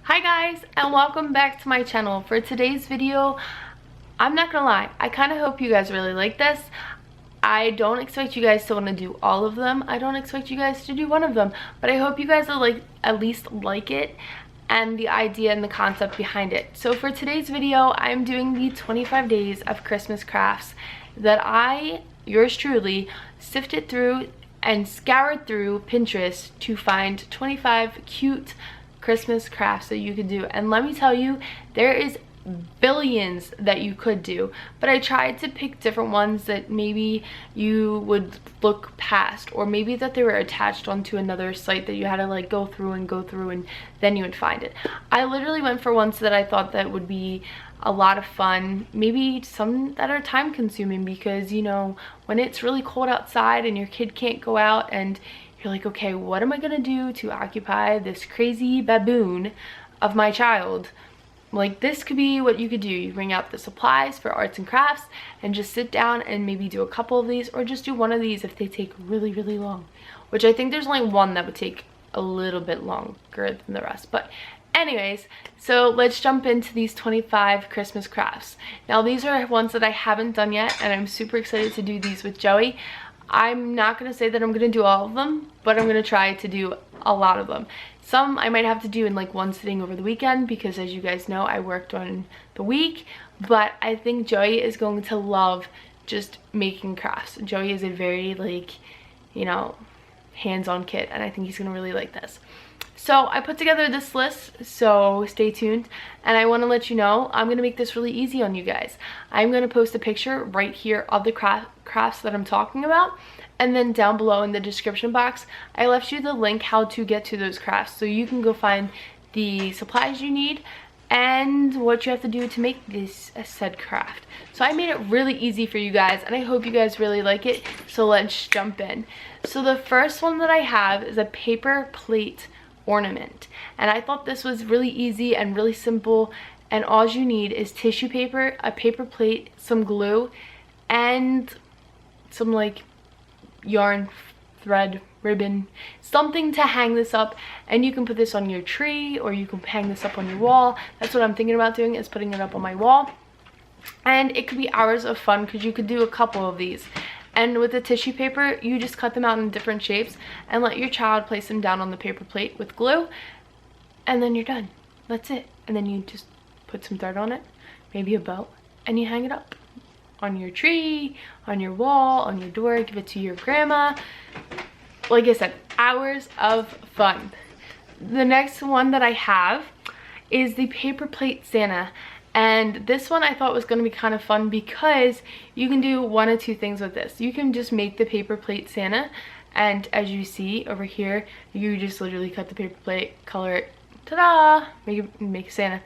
Hi guys, and welcome back to my channel. For today's video, I'm not gonna lie, I kind of hope you guys really like this. I don't expect you guys to want to do all of them. I don't expect you guys to do one of them, but I hope you guys will at least like it and the idea and the concept behind it. So for today's video, I'm doing the 25 days of Christmas crafts that yours truly, sifted through and scoured through Pinterest to find 25 cute Christmas crafts that you could do. And let me tell you, there is billions that you could do, but I tried to pick different ones that maybe you would look past, or maybe that they were attached onto another site that you had to like go through and then you would find it. I literally went for ones that I thought that would be a lot of fun, maybe some that are time consuming, because you know, when it's really cold outside and your kid can't go out and you're like, okay, what am I gonna do to occupy this crazy baboon of my child? Like, this could be what you could do. You bring out the supplies for arts and crafts and just sit down and maybe do a couple of these, or just do one of these if they take really, really long, which I think there's only one that would take a little bit longer than the rest. But anyways, so let's jump into these 25 Christmas crafts. Now, these are ones that I haven't done yet, and I'm super excited to do these with Joey. I'm not going to say that I'm going to do all of them, but I'm going to try to do a lot of them. Some I might have to do in like one sitting over the weekend, because as you guys know, I worked on the week. But I think Joey is going to love just making crafts. Joey is a very, like, you know, hands-on kid, and I think he's going to really like this. So I put together this list, so stay tuned. And I want to let you know, I'm going to make this really easy on you guys. I'm going to post a picture right here of the crafts that I'm talking about. And then down below in the description box, I left you the link how to get to those crafts. So you can go find the supplies you need and what you have to do to make this said craft. So I made it really easy for you guys, and I hope you guys really like it. So let's jump in. So the first one that I have is a paper plate ornament, and I thought this was really easy and really simple, and all you need is tissue paper, a paper plate, some glue, and some like yarn, thread, ribbon, something to hang this up. And you can put this on your tree, or you can hang this up on your wall. That's what I'm thinking about doing, is putting it up on my wall. And it could be hours of fun, because you could do a couple of these. And with the tissue paper, you just cut them out in different shapes and let your child place them down on the paper plate with glue, and then you're done. That's it. And then you just put some thread on it, maybe a bow, and you hang it up on your tree, on your wall, on your door. Give it to your grandma. Like I said, hours of fun. The next one that I have is the paper plate Santa. And this one I thought was going to be kind of fun, because you can do one of two things with this. You can just make the paper plate Santa, and as you see over here, you just literally cut the paper plate, color it, ta-da, make Santa.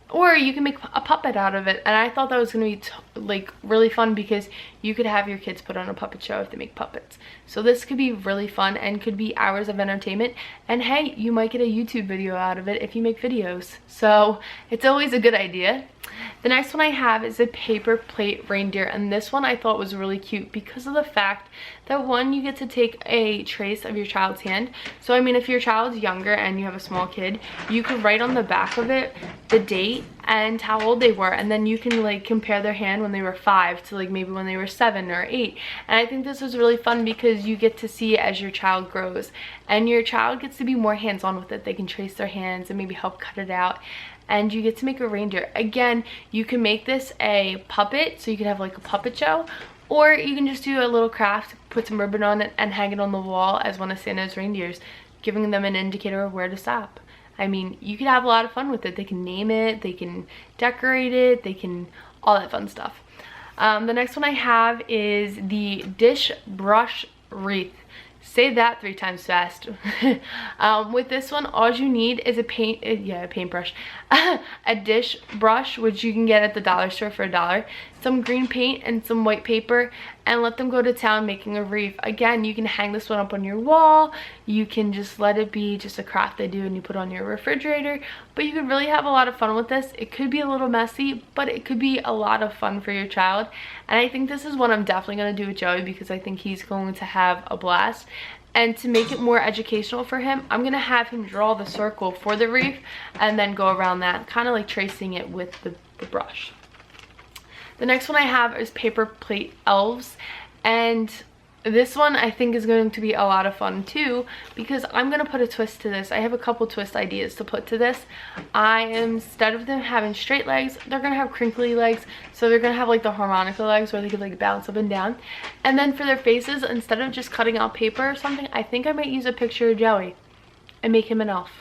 Or you can make a puppet out of it, and I thought that was going to be like really fun, because you could have your kids put on a puppet show if they make puppets. So this could be really fun and could be hours of entertainment, and hey, you might get a YouTube video out of it if you make videos. So it's always a good idea. The next one I have is a paper plate reindeer, and this one I thought was really cute because of the fact that, one, you get to take a trace of your child's hand. So I mean, if your child's younger and you have a small kid, you could write on the back of it the date and how old they were, and then you can like compare their hand when they were 5 to like maybe when they were 7 or 8. And I think this was really fun, because you get to see as your child grows, and your child gets to be more hands-on with it. They can trace their hands and maybe help cut it out, and you get to make a reindeer. Again, you can make this a puppet, so you can have like a puppet show, or you can just do a little craft, put some ribbon on it, and hang it on the wall as one of Santa's reindeers, giving them an indicator of where to stop. I mean, you could have a lot of fun with it. They can name it, they can decorate it, they can, all that fun stuff. The next one I have is the dish brush wreath. Say that 3 times fast. With this one, all you need is a paintbrush, a dish brush, which you can get at the dollar store for $1, some green paint and some white paper, and let them go to town making a wreath. Again, you can hang this one up on your wall. You can just let it be just a craft they do and you put on your refrigerator. But you could really have a lot of fun with this. It could be a little messy, but it could be a lot of fun for your child. And I think this is what I'm definitely going to do with Joey, because I think he's going to have a blast. And to make it more educational for him, I'm gonna have him draw the circle for the wreath and then go around that, kind of like tracing it with the brush. The next one I have is paper plate elves, and this one I think is going to be a lot of fun too, because I'm going to put a twist to this. I have a couple twist ideas to put to this. Instead of them having straight legs, they're going to have crinkly legs. So they're going to have like the harmonica legs where they could like bounce up and down. And then for their faces, instead of just cutting out paper or something, I think I might use a picture of Joey and make him an elf.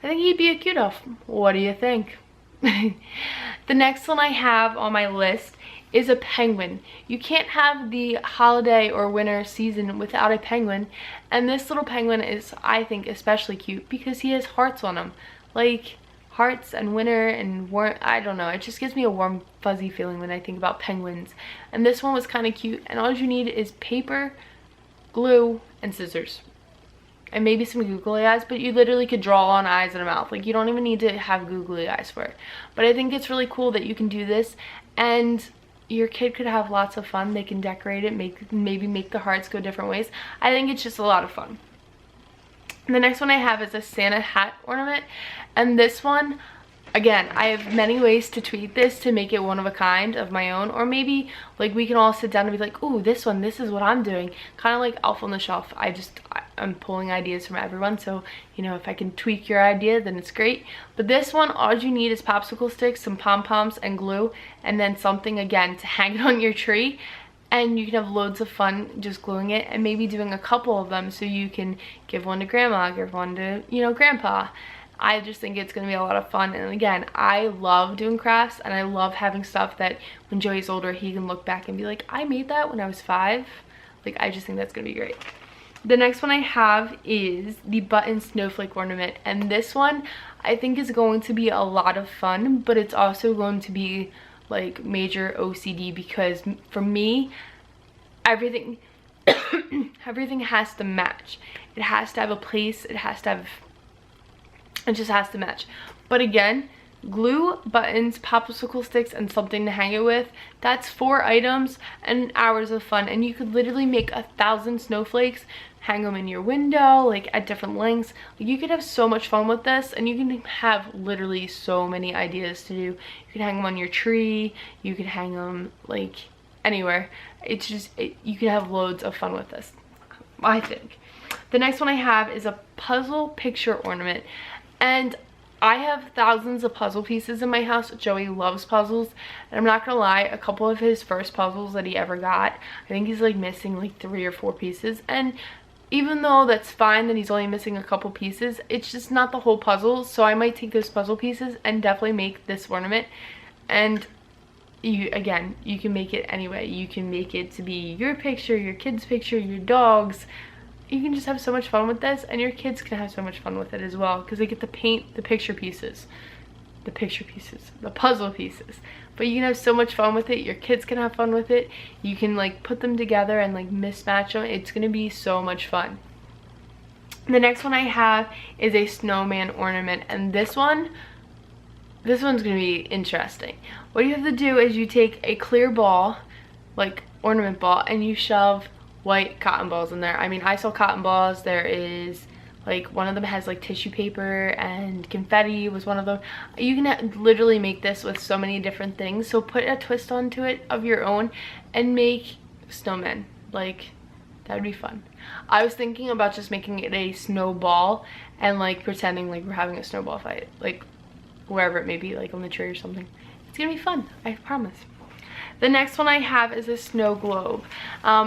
I think he'd be a cute elf. What do you think? The next one I have on my list is a penguin. You can't have the holiday or winter season without a penguin, and this little penguin is, I think, especially cute because he has hearts on him, like hearts and winter and warm. I don't know, it just gives me a warm fuzzy feeling when I think about penguins. And this one was kind of cute, and all you need is paper, glue, and scissors, and maybe some googly eyes, but you literally could draw on eyes and a mouth. Like, you don't even need to have googly eyes for it. But I think it's really cool that you can do this, and your kid could have lots of fun. They can decorate it, maybe make the hearts go different ways. I think it's just a lot of fun. The next one I have is a Santa hat ornament, and this one, again, I have many ways to tweak this to make it one of a kind of my own, or maybe like we can all sit down and be like, ooh, this one, this is what I'm doing, kind of like Elf on the Shelf. I'm pulling ideas from everyone, so you know, if I can tweak your idea, then it's great. But this one, all you need is popsicle sticks, some pom-poms, and glue, and then something again to hang it on your tree, and you can have loads of fun just gluing it, and maybe doing a couple of them so you can give one to grandma, give one to, you know, grandpa. I just think it's going to be a lot of fun. And again, I love doing crafts, and I love having stuff that when Joey's older, he can look back and be like, I made that when I was 5. Like, I just think that's going to be great. The next one I have is the button snowflake ornament, and this one I think is going to be a lot of fun, but it's also going to be like major OCD, because for me, everything everything has to match. It has to have a place, it just has to match. But again, glue, buttons, popsicle sticks, and something to hang it with, that's 4 items and hours of fun. And you could literally make 1,000 snowflakes, hang them in your window, like at different lengths. Like, you could have so much fun with this, and you can have literally so many ideas to do. You can hang them on your tree, you could hang them like anywhere. It's just, you can have loads of fun with this, I think. The next one I have is a puzzle picture ornament, and I have thousands of puzzle pieces in my house. Joey loves puzzles, and I'm not gonna lie, a couple of his first puzzles that he ever got, I think he's like missing like 3 or 4 pieces, and even though that's fine that he's only missing a couple pieces, it's just not the whole puzzle. So I might take those puzzle pieces and definitely make this ornament. And you can make it anyway. You can make it to be your picture, your kid's picture, your dog's. You can just have so much fun with this, and your kids can have so much fun with it as well, because they get to paint the picture pieces, the puzzle pieces. But you can have so much fun with it. Your kids can have fun with it. You can like put them together and like mismatch them. It's gonna be so much fun. The next one I have is a snowman ornament, and this one's gonna be interesting. What you have to do is you take a clear ball, like ornament ball, and you shove white cotton balls in there. I mean, I saw cotton balls. There is like, one of them has like tissue paper, and confetti was one of them. You can literally make this with so many different things. So put a twist onto it of your own and make snowmen. Like, that would be fun. I was thinking about just making it a snowball and like pretending like we're having a snowball fight, like wherever it may be, like on the tree or something. It's gonna be fun, I promise. The next one I have is a snow globe.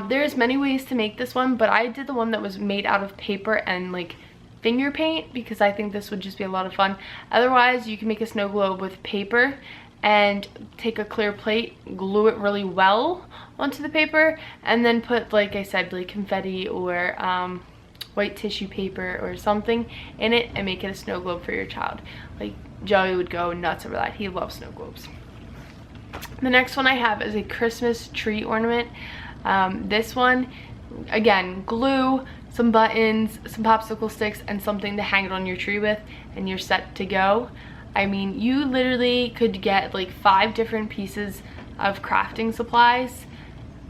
There's many ways to make this one, but I did the one that was made out of paper and like finger paint, because I think this would just be a lot of fun. Otherwise, you can make a snow globe with paper and take a clear plate, glue it really well onto the paper, and then put, like I said, like confetti or white tissue paper or something in it, and make it a snow globe for your child. Like, Joey would go nuts over that. He loves snow globes. The next one I have is a Christmas tree ornament. This one, again, glue, some buttons, some popsicle sticks, and something to hang it on your tree with, and you're set to go. I mean, you literally could get like 5 different pieces of crafting supplies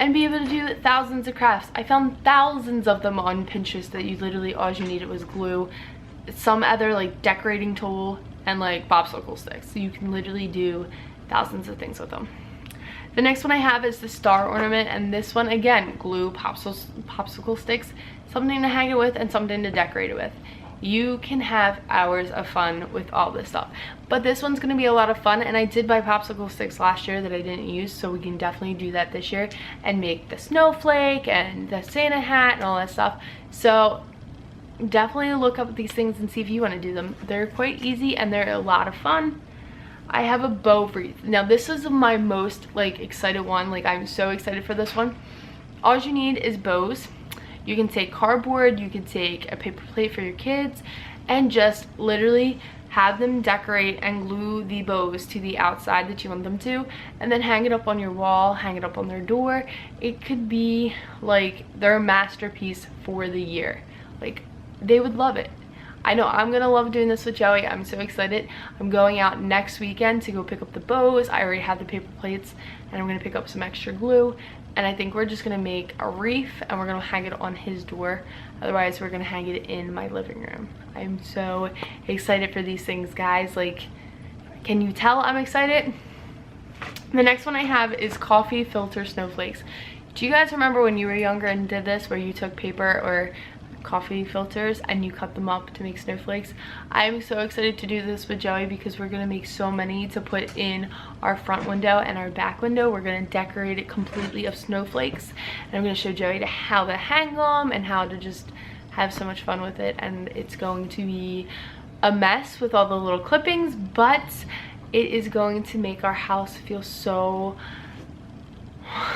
and be able to do thousands of crafts. I found thousands of them on Pinterest that you literally, all you needed was glue, some other like decorating tool, and like popsicle sticks. So you can literally do thousands of things with them. The next one I have is the star ornament, and this one again, glue, popsicle sticks, something to hang it with and something to decorate it with. You can have hours of fun with all this stuff, but this one's going to be a lot of fun. And I did buy popsicle sticks last year that I didn't use, so we can definitely do that this year and make the snowflake and the Santa hat and all that stuff. So definitely look up these things and see if you want to do them. They're quite easy and they're a lot of fun. I have a bow wreath. Now this is my most like excited one. Like, I'm so excited for this one. All you need is bows. You can take cardboard, you can take a paper plate for your kids, and just literally have them decorate and glue the bows to the outside that you want them to, and then hang it up on your wall, hang it up on their door. It could be like their masterpiece for the year. Like, they would love it. I know I'm gonna love doing this with Joey. I'm so excited. I'm going out next weekend to go pick up the bows. I already have the paper plates, and I'm gonna pick up some extra glue, and I think we're just gonna make a wreath and we're gonna hang it on his door. Otherwise, we're gonna hang it in my living room. I'm so excited for these things, guys. Like, can you tell I'm excited? The next one I have is coffee filter snowflakes. Do you guys remember when you were younger and did this, where you took paper or coffee filters and you cut them up to make snowflakes? I'm so excited to do this with Joey because we're gonna make so many to put in our front window and our back window. We're gonna decorate it completely of snowflakes, and I'm gonna show Joey how to hang them and how to just have so much fun with it. And it's going to be a mess with all the little clippings, but it is going to make our house feel so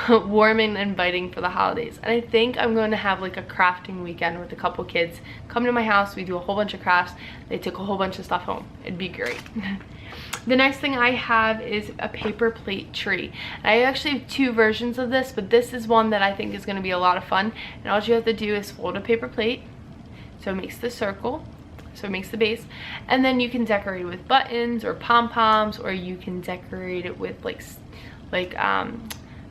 warm and inviting for the holidays. And I think I'm going to have like a crafting weekend with a couple kids come to my house. We do a whole bunch of crafts. They took a whole bunch of stuff home. It'd be great. The next thing I have is a paper plate tree. And I actually have two versions of this, but this is one that I think is going to be a lot of fun. And all you have to do is fold a paper plate so it makes the circle, so it makes the base, and then you can decorate it with buttons or pom-poms, or you can decorate it with like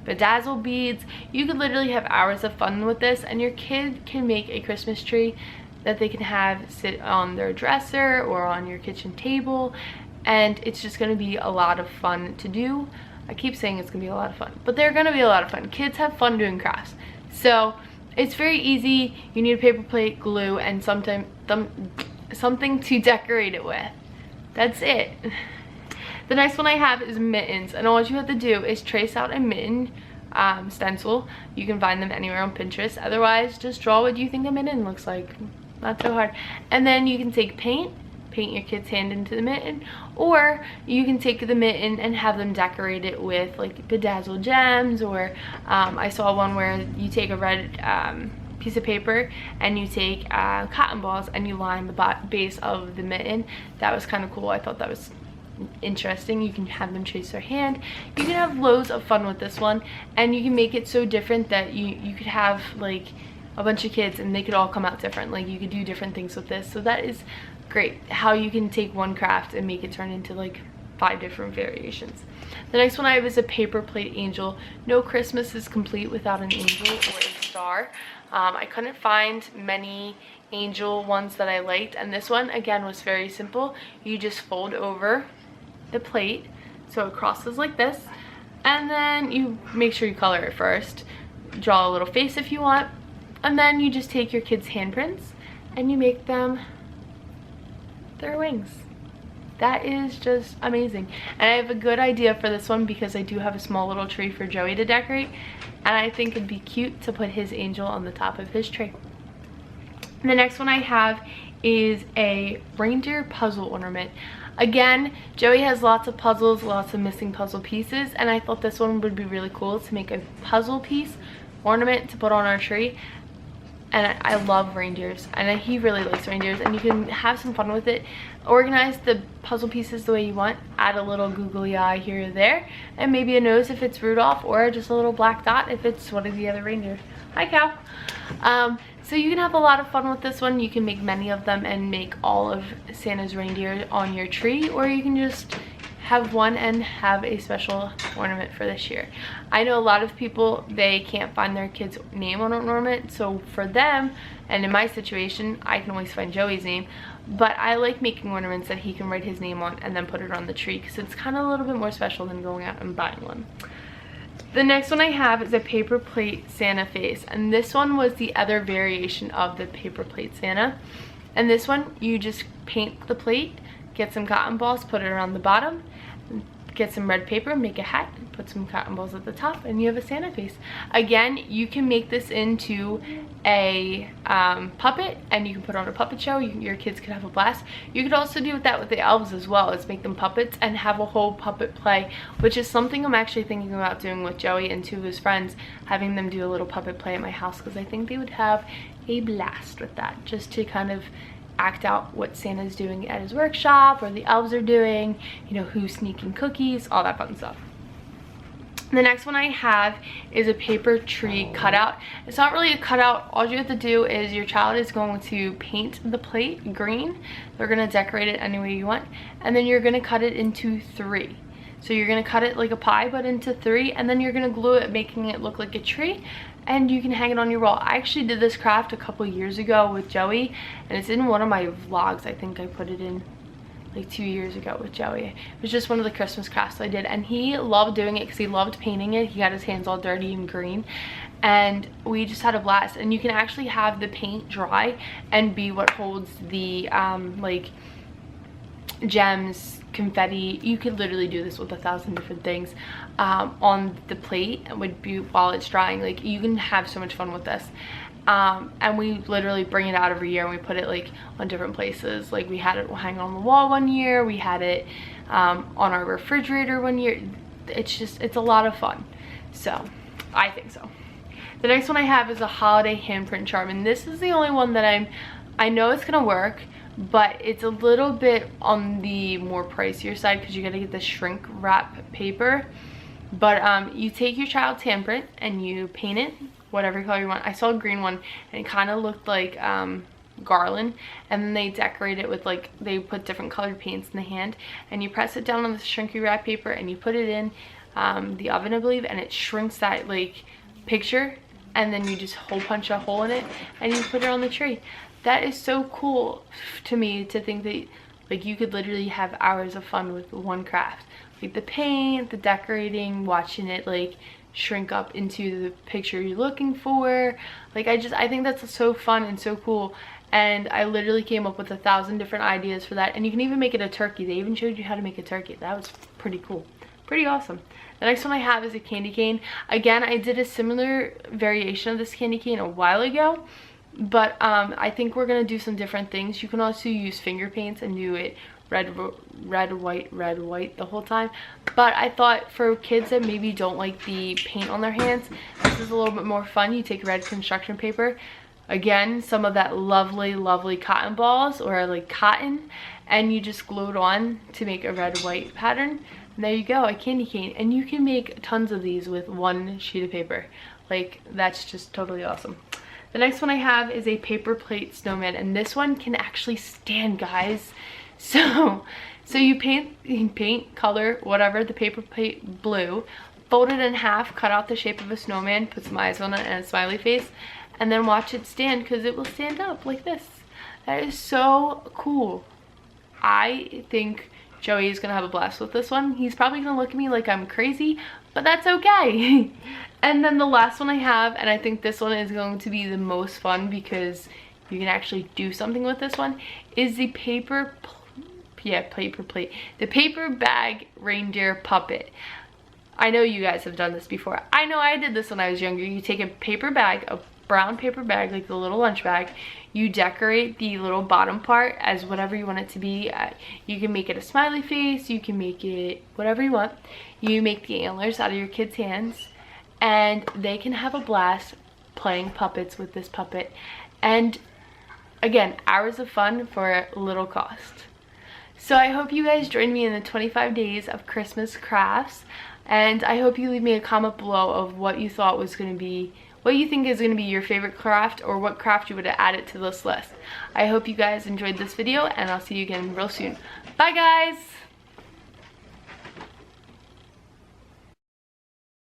bedazzle beads. You could literally have hours of fun with this, and your kid can make a Christmas tree that they can have sit on their dresser or on your kitchen table, and it's just going to be a lot of fun to do. I keep saying it's going to be a lot of fun, but they're going to be a lot of fun. Kids have fun doing crafts, so it's very easy. You need a paper plate, glue, and something to decorate it with. That's it. The next one I have is mittens, and all you have to do is trace out a mitten stencil. You can find them anywhere on Pinterest. Otherwise, just draw what you think a mitten looks like. Not so hard. And then you can take paint your kid's hand into the mitten, or you can take the mitten and have them decorate it with like bedazzled gems, or I saw one where you take a red piece of paper and you take cotton balls and you line the base of the mitten. That was kind of cool. I thought that was interesting. You can have them trace their hand. You can have loads of fun with this one, and you can make it so different that you could have like a bunch of kids and they could all come out different. Like, you could do different things with this. So that is great, how you can take one craft and make it turn into like 5 different variations. The next one I have is a paper plate angel. No Christmas is complete without an angel or a star. I couldn't find many angel ones that I liked, and this one again was very simple. You just fold over the plate so it crosses like this, and then you make sure you color it first. Draw a little face if you want, and then you just take your kids' handprints and you make them their wings. That is just amazing. And I have a good idea for this one because I do have a small little tree for Joey to decorate, and I think it'd be cute to put his angel on the top of his tree. And the next one I have is a reindeer puzzle ornament. Again, Joey has lots of puzzles, lots of missing puzzle pieces, and I thought this one would be really cool to make a puzzle piece ornament to put on our tree. And I love reindeers, and he really likes reindeers, and you can have some fun with it. Organize the puzzle pieces the way you want. Add a little googly eye here or there, and maybe a nose if it's Rudolph, or just a little black dot if it's one of the other reindeers. Hi, cow. So you can have a lot of fun with this one. You can make many of them and make all of Santa's reindeer on your tree, or you can just have one and have a special ornament for this year. I know a lot of people, they can't find their kid's name on an ornament, so for them, and in my situation, I can always find Joey's name, but I like making ornaments that he can write his name on and then put it on the tree, because it's kind of a little bit more special than going out and buying one. The next one I have is a paper plate Santa face, and this one was the other variation of the paper plate Santa. And this one, you just paint the plate, get some cotton balls, put it around the bottom, get some red paper, make a hat, put some cotton balls at the top, and you have a Santa face. Again, you can make this into a puppet, and you can put on a puppet show. Your kids could have a blast. You could also do that with the elves as well, is make them puppets and have a whole puppet play, which is something I'm actually thinking about doing with Joey and 2 of his friends, having them do a little puppet play at my house, because I think they would have a blast with that, just to kind of act out what Santa's doing at his workshop, or the elves are doing, you know, who's sneaking cookies, all that fun stuff. The next one I have is a paper tree cutout. It's not really a cutout. All you have to do is your child is going to paint the plate green. They're going to decorate it any way you want, and then you're going to cut it into 3. So you're going to cut it like a pie, but into 3, and then you're going to glue it, making it look like a tree, and you can hang it on your wall. I actually did this craft a couple years ago with Joey, and it's in one of my vlogs. I think I put it in like 2 years ago with Joey. It was just one of the Christmas crafts I did, and he loved doing it because he loved painting it. He got his hands all dirty and green, and we just had a blast. And you can actually have the paint dry and be what holds the like gems, confetti. You could literally do this with 1,000 different things on the plate, and would be while it's drying. Like, you can have so much fun with this. And we literally bring it out every year, and we put it like on different places. Like, we had it hang on the wall one year, we had it on our refrigerator one year. It's a lot of fun. So I think so. The next one I have is a holiday handprint charm, and this is the only one that I know it's gonna work, but it's a little bit on the more pricier side, because you gotta get the shrink wrap paper. But you take your child's handprint and you paint it whatever color you want. I saw a green one, and it kind of looked like garland, and then they decorate it with, like, they put different colored paints in the hand, and you press it down on the shrinky wrap paper, and you put it in the oven, I believe, and it shrinks that like picture, and then you just hole punch a hole in it and you put it on the tree. That is so cool to me, to think that like you could literally have hours of fun with one craft, like the paint, the decorating, watching it like shrink up into the picture you're looking for. Like, I think that's so fun and so cool, and I literally came up with 1,000 different ideas for that. And you can even make it a turkey. They even showed you how to make a turkey. That was pretty cool, pretty awesome. The next one I have is a candy cane. Again, I did a similar variation of this candy cane a while ago, but I think we're gonna do some different things. You can also use finger paints and do it red, white the whole time. But I thought for kids that maybe don't like the paint on their hands, this is a little bit more fun. You take red construction paper, again, some of that lovely cotton balls or like cotton, and you just glue it on to make a red-white pattern. And there you go, a candy cane. And you can make tons of these with one sheet of paper. Like, that's just totally awesome. The next one I have is a paper plate snowman, and this one can actually stand, guys. So you paint color, whatever, the paper plate blue, fold it in half, cut out the shape of a snowman, put some eyes on it and a smiley face, and then watch it stand, because it will stand up like this. That is so cool. I think Joey is gonna have a blast with this one. He's probably gonna look at me like I'm crazy, but that's okay. And then the last one I have, and I think this one is going to be the most fun because you can actually do something with this one, is the paper plate, the paper bag reindeer puppet. I know you guys have done this before. I know I did this when I was younger. You take a paper bag, a brown paper bag, like the little lunch bag. You decorate the little bottom part as whatever you want it to be. You can make it a smiley face, you can make it whatever you want. You make the antlers out of your kids' hands, and they can have a blast playing puppets with this puppet. And again, hours of fun for little cost. So I hope you guys join me in the 25 days of Christmas crafts, and I hope you leave me a comment below of what you thought was going to be, what you think is going to be your favorite craft, or what craft you would have added to this list. I hope you guys enjoyed this video, and I'll see you again real soon. Bye guys!